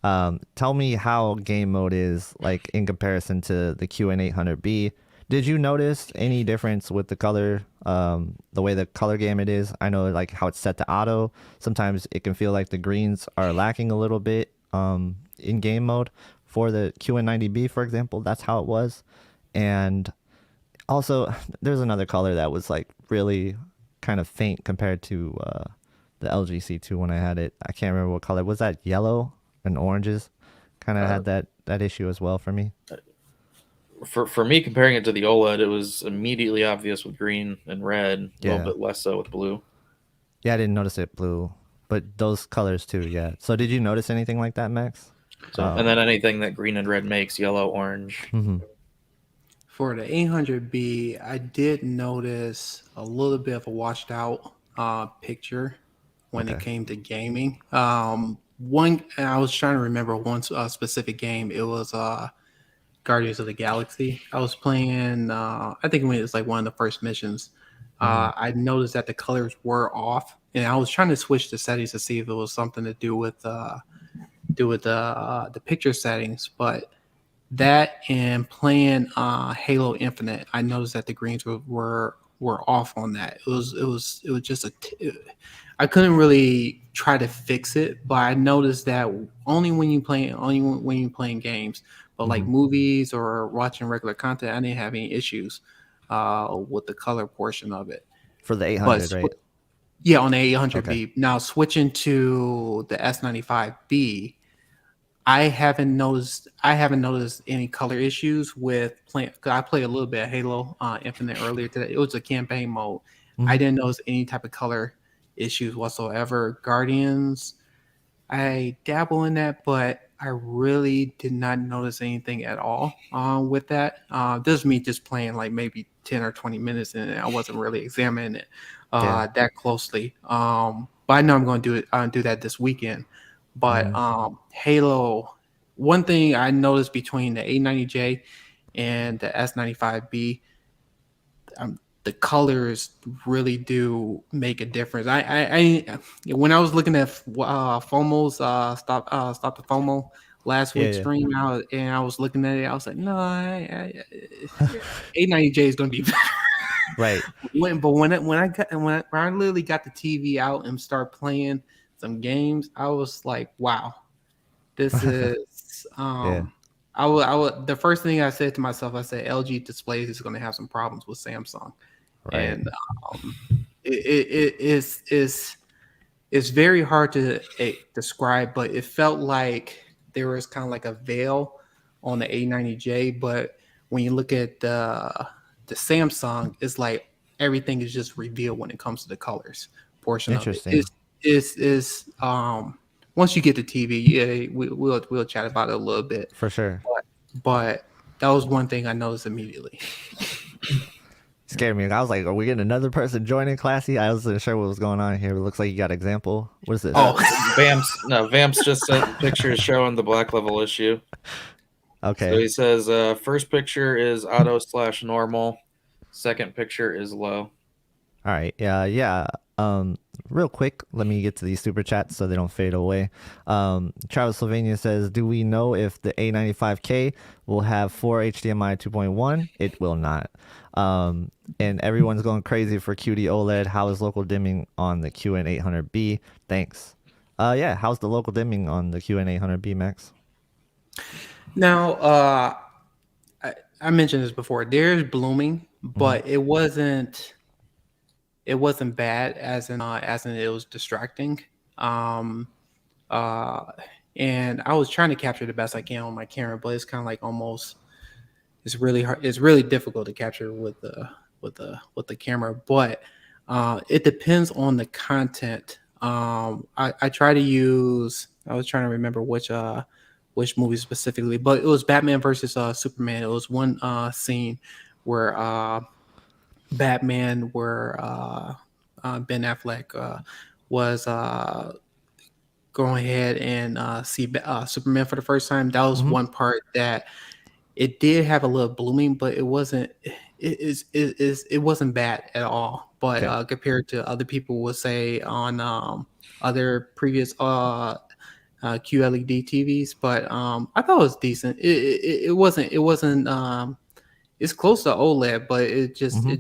Tell me how game mode is like in comparison to the QN800B. Did you notice any difference with the color, the way the color gamut is? I know like how it's set to auto. Sometimes it can feel like the greens are lacking a little bit in game mode. For the QN90B, for example, that's how it was. And also, there's another color that was like really kind of faint compared to the LGC2 when I had it. I can't remember what color. Was that yellow and oranges? Kind of Uh, had that issue as well for me. for me, comparing it to the OLED, it was immediately obvious with green and red, a little Yeah. bit less so with blue. Yeah, I didn't notice it blue, but those colors too, yeah. So did you notice anything like that, Max? So, and then anything that green and red makes, yellow, orange. Mhm. For the 800B, I did notice a little bit of a washed out picture when it Okay. came to gaming. I was trying to remember one specific game. It was Guardians of the Galaxy. I was playing. I think when it was like one of the first missions, Mhm. I noticed that the colors were off, and I was trying to switch the settings to see if it was something to do with the picture settings, but that and playing Halo Infinite, I noticed that the greens were off on that. It was just I couldn't really try to fix it, but I noticed that only when you playing games, but like Mhm. movies or watching regular content, I didn't have any issues with the color portion of it. For the But 800, right? yeah, on the Okay. 800B. Now switching to the S95B, I haven't noticed any color issues with playing. 'Cause I played a little bit of Halo Infinite earlier today. It was a campaign mode. I Mhm. didn't notice any type of color issues whatsoever. Guardians, I dabble in that, but I really did not notice anything at all with that. This is me just playing like maybe 10 or 20 minutes, and I wasn't really examining it Yeah. that closely. But I know I'm going to do that this weekend. But Mhm. Halo, one thing I noticed between the A90J and the S95B, the colors really do make a difference. When I was looking at FOMO's stop the FOMO last Yeah, week's yeah. stream out, and I was looking at it, I was like, no, A90J is going to be Right. when I literally got the TV out and start playing some games, I was like, wow, this is Yeah. the first thing I said to myself, I said LG displays is going to have some problems with Samsung, Right. and um, it's very hard to describe, but it felt like there was kind of like a veil on the A90J, but when you look at the Samsung, it's like everything is just revealed when it comes to the colors portion of it. Interesting. Is once you get the TV, yeah, we'll chat about it a little bit, For sure. but that was one thing I noticed immediately. Scared me. I was like, are we getting another person joining Classy? I wasn't sure what was going on here. It looks like you got example. What is this? Oh, Vamps just sent pictures showing the black level issue. So Okay. he says first picture is auto slash normal, second picture is low. All right. Yeah. Yeah. Real quick, let me get to these super chats so they don't fade away. Travis Sylvania says, "Do we know if the A95K will have 4 HDMI 2.1? It will not." And everyone's going crazy for QD OLED. How is local dimming on the QN800B? Thanks. Yeah. How's the local dimming on the QN800B, Max? now I mentioned this before. There's blooming, Mm-hmm. but it wasn't bad as in it was distracting. Um, uh, and I was trying to capture the best I can on my camera, but it's kind of like almost it's really hard. It's really difficult to capture with the camera, but it depends on the content. I try to use. I was trying to remember which movie specifically, but it was Batman versus Superman. It was one scene where Batman, where Ben Affleck was going ahead and see Superman for the first time. That was Mm-hmm. one part that it did have a little blooming, but it wasn't bad at all. But Okay. compared to other people would say on other previous QLED TVs, but I thought it was decent. It wasn't it's close to OLED, but it just you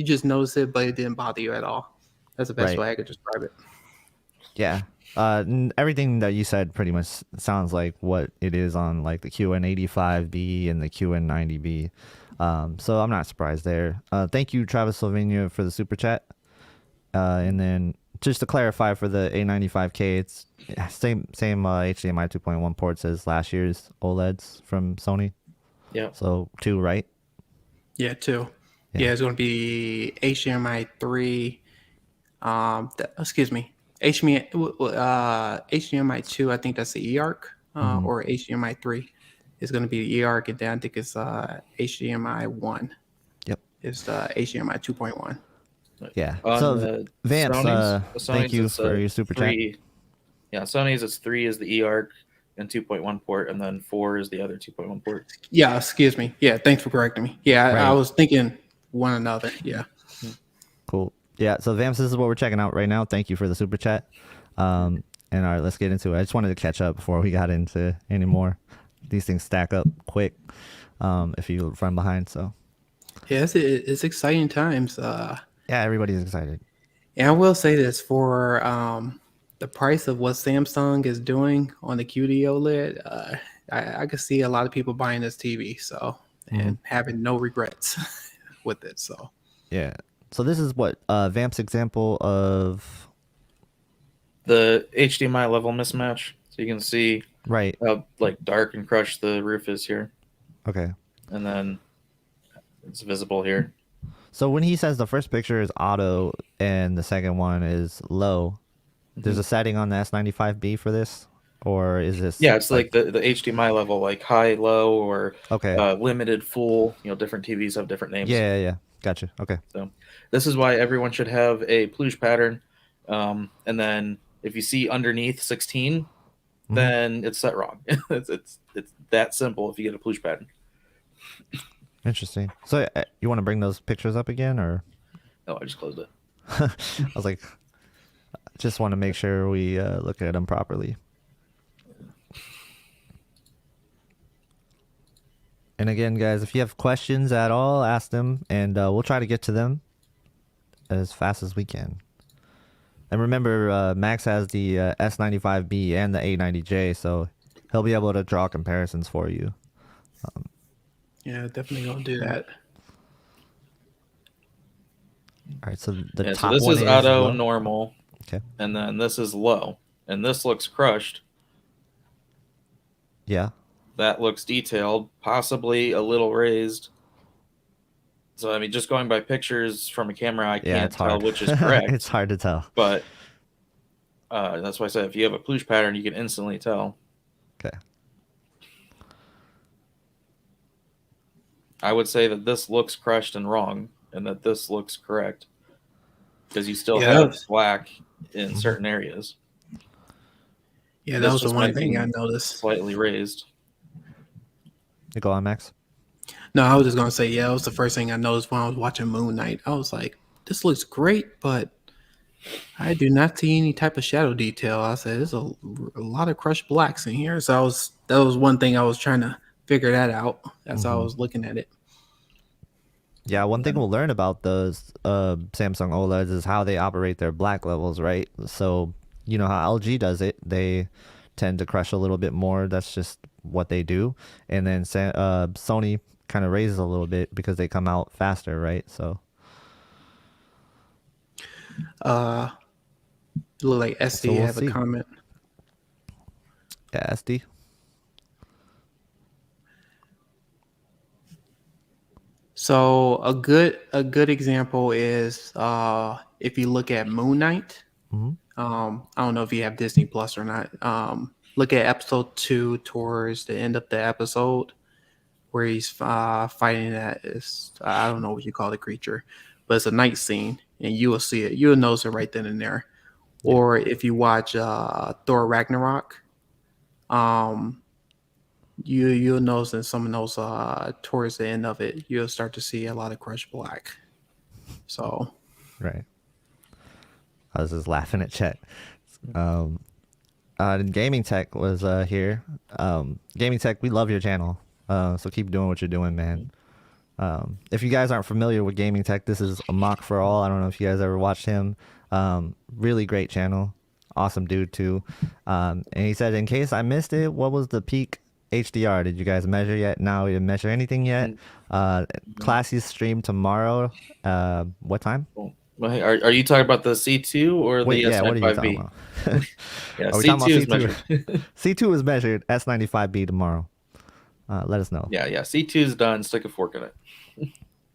just notice it, but it didn't bother you at all. That's the best Right. way I could describe it. Yeah. Everything that you said pretty much sounds like what it is on like the QN85B and the QN90B. So I'm not surprised there. Thank you, Travis Sylvania, for the super chat. And then just to clarify for the A95K, it's same HDMI 2.1 ports as last year's OLEDs from Sony. Yeah. So 2, right? Yeah, two. Yeah. Yeah, it's going to be HDMI 3. Excuse me, HDMI 2. I think that's the eARC, or HDMI 3 is going to be the eARC, and then I think it's HDMI 1. Yep. It's the HDMI 2.1. Yeah. On So the Vance, Sony's thank you it's, for your super chat. 3. Yeah, Sony's it's 3 is the eARC and 2.1 port, and then 4 is the other 2.1 port. Yeah, excuse me. Yeah, thanks for correcting me. Yeah, I Right. was thinking one another. Yeah. Cool. Yeah. So Vamps, this is what we're checking out right now. Thank you for the super chat. And all right, let's get into it. I just wanted to catch up before we got into any more. These things stack up quick if you run behind. So Yeah, it's exciting times. yeah, everybody's excited. And I will say this for the price of what Samsung is doing on the QD OLED, I could see a lot of people buying this TV, so and having no regrets with it. So Yeah. So this is what Vamp's example of The HDMI level mismatch, so you can see right. how like dark and crushed the roof is here, Okay. and then it's visible here. So when he says the first picture is auto and the second one is low, there's a setting on the S95B for this, or is this? Yeah, it's like the HDMI level, like high, low, or Okay. limited, full. Different TVs have different names. Yeah. Gotcha. Okay. So this is why everyone should have a plooge pattern, and then if you see underneath 16, then it's set wrong. it's that simple if you get a plooge pattern. Interesting. So you want to bring those pictures up again, or? No, I just closed it. I was like, just want to make sure we look at them properly. And again, guys, if you have questions at all, ask them, and we'll try to get to them as fast as we can. And remember, Max has the S95B and the A90J, so he'll be able to draw comparisons for you. yeah, definitely gonna do that. All right, so the So top this one is auto low. normal, Okay. and then this is low, and this looks crushed. Yeah. That looks detailed, possibly a little raised. So, I mean, just going by pictures from a camera, I can't it's tell hard. which is correct. It's hard to tell. But that's why I said if you have a plooge pattern, you can instantly tell. Okay. I would say that this looks crushed and wrong, and that this looks correct. Because you still have black in certain areas. Yeah, This that was the just one might thing be I noticed. Slightly raised. You go on, Max. No, I was just gonna say, yeah, it was the first thing I noticed when I was watching Moon Knight. I was like, this looks great, but I do not see any type of shadow detail. I said, there's a lot of crushed blacks in here. So that was one thing I was trying to figure that out as I was looking at it. Yeah, one thing we'll learn about those Samsung OLEDs is how they operate their black levels, right? So you know how LG does it. They tend to crush a little bit more. That's just what they do. And then Sony kind of raises a little bit because they come out faster, right? So It look like SD we'll have see. a comment. yeah, SD. So a good example is if you look at Moon Knight. I don't know if you have Disney Plus or not. Look at episode 2 towards the end of the episode where he's fighting I don't know what you call the creature, but it's a night scene, and you will see it. You'll notice it right then and there. Or if you watch Thor Ragnarok, you'll notice in some of those towards the end of it, you'll start to see a lot of crushed black. So Right. I was just laughing at Chet. Gaming Tech was here. Gaming Tech, we love your channel. So keep doing what you're doing, man. If you guys aren't familiar with Gaming Tech, this is a mock for all. I don't know if you guys ever watched him. Really great channel. Awesome dude too. And he said, in case I missed it, what was the peak HDR? Did you guys measure yet? No, we didn't measure anything yet. Classy's stream tomorrow. What time? Well, hey, are you talking about the C2 or the Wait, yeah, what are you talking S95B? about? Yeah, Are we talking C2 is about measured. C2 is measured. S95B tomorrow. Let us know. Yeah, C2 is done. Stick a fork in it.